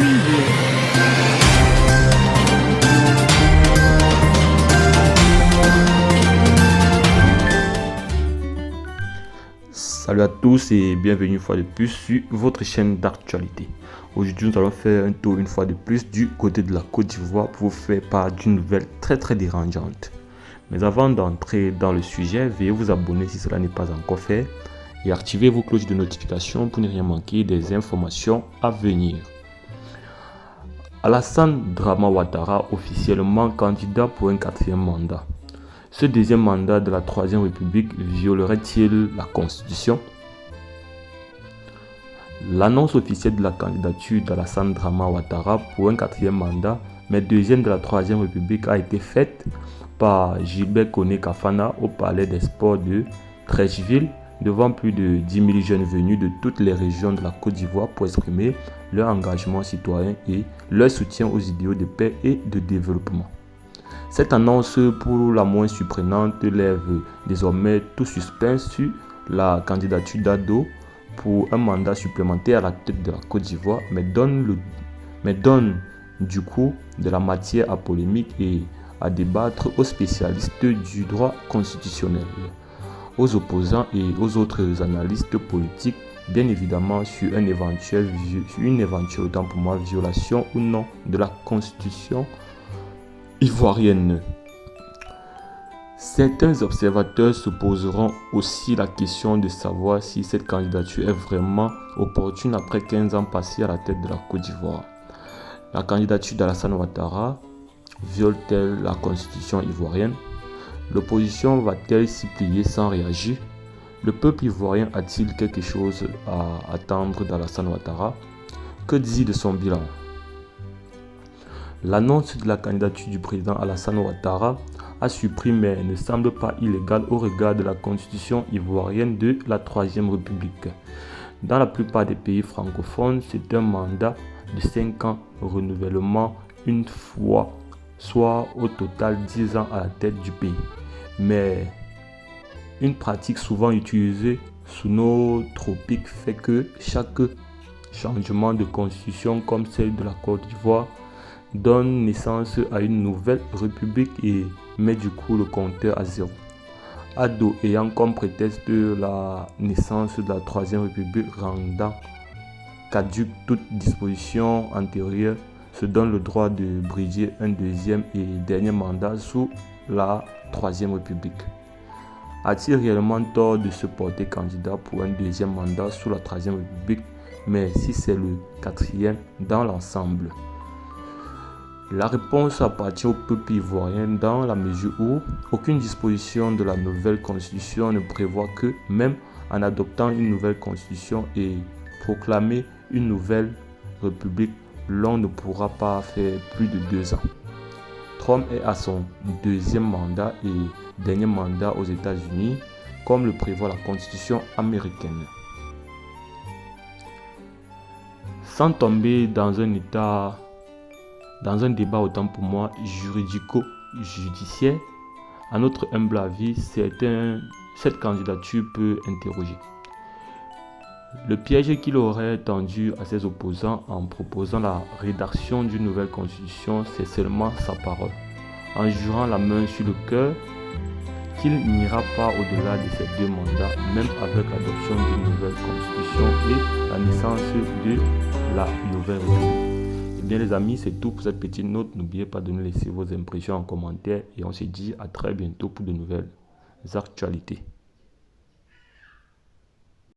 Preview. Salut à tous et bienvenue une fois de plus sur votre chaîne d'actualité. Aujourd'hui, nous allons faire un tour une fois de plus du côté de la Côte d'Ivoire pour vous faire part d'une nouvelle très dérangeante. Mais avant d'entrer dans le sujet, veuillez vous abonner si cela n'est pas encore fait et activer vos cloches de notification pour ne rien manquer des informations à venir. Alassane Dramane Ouattara officiellement candidat pour un 4e mandat. Ce deuxième mandat de la 3e République violerait-il la Constitution? L'annonce officielle de la candidature d'Alassane Dramane Ouattara pour un 4e mandat, mais deuxième de la 3e République, a été faite par Gilbert Koné Kafana au Palais des Sports de Treichville, devant plus de 10 000 jeunes venus de toutes les régions de la Côte d'Ivoire pour exprimer leur engagement citoyen et leur soutien aux idéaux de paix et de développement. Cette annonce, pour la moins surprenante, lève désormais tout suspense sur la candidature d'Ado pour un mandat supplémentaire à la tête de la Côte d'Ivoire, mais donne du coup de la matière à polémique et à débattre aux spécialistes du droit constitutionnel, aux opposants et aux autres analystes politiques, bien évidemment sur une éventuelle autant pour moi, violation ou non de la Constitution ivoirienne. Certains observateurs se poseront aussi la question de savoir si cette candidature est vraiment opportune après 15 ans passés à la tête de la Côte d'Ivoire. La candidature d'Alassane Ouattara viole-t-elle la Constitution ivoirienne? L'opposition va-t-elle s'y plier sans réagir? Le peuple ivoirien a-t-il quelque chose à attendre d'Alassane Ouattara? Que dit de son bilan? L'annonce de la candidature du président Alassane Ouattara a surpris mais ne semble pas illégale au regard de la constitution ivoirienne de la 3e République. Dans la plupart des pays francophones, c'est un mandat de 5 ans, renouvellement une fois, soit au total 10 ans à la tête du pays. Mais une pratique souvent utilisée sous nos tropiques fait que chaque changement de constitution comme celle de la Côte d'Ivoire donne naissance à une nouvelle république et met du coup le compteur à zéro. Ado ayant comme prétexte la naissance de la 3e République rendant caduque toute disposition antérieure, se donne le droit de briguer un deuxième et dernier mandat sous la 3e République. A-t-il réellement tort de se porter candidat pour un deuxième mandat sous la 3e République, mais si c'est le 4e dans l'ensemble? La réponse appartient au peuple ivoirien dans la mesure où aucune disposition de la nouvelle constitution ne prévoit que, même en adoptant une nouvelle constitution et proclamer une nouvelle république, l'on ne pourra pas faire plus de 2 ans. Trump est à son 2e mandat et dernier mandat aux États-Unis, comme le prévoit la constitution américaine. Sans tomber dans un débat autant pour moi juridico-judiciaire, à notre humble avis, cette candidature peut interroger. Le piège qu'il aurait tendu à ses opposants en proposant la rédaction d'une nouvelle constitution, c'est seulement sa parole, en jurant la main sur le cœur qu'il n'ira pas au-delà de ces 2 mandats, même avec l'adoption d'une nouvelle constitution et la naissance de la nouvelle république. Bien les amis, c'est tout pour cette petite note. N'oubliez pas de nous laisser vos impressions en commentaire et on se dit à très bientôt pour de nouvelles actualités.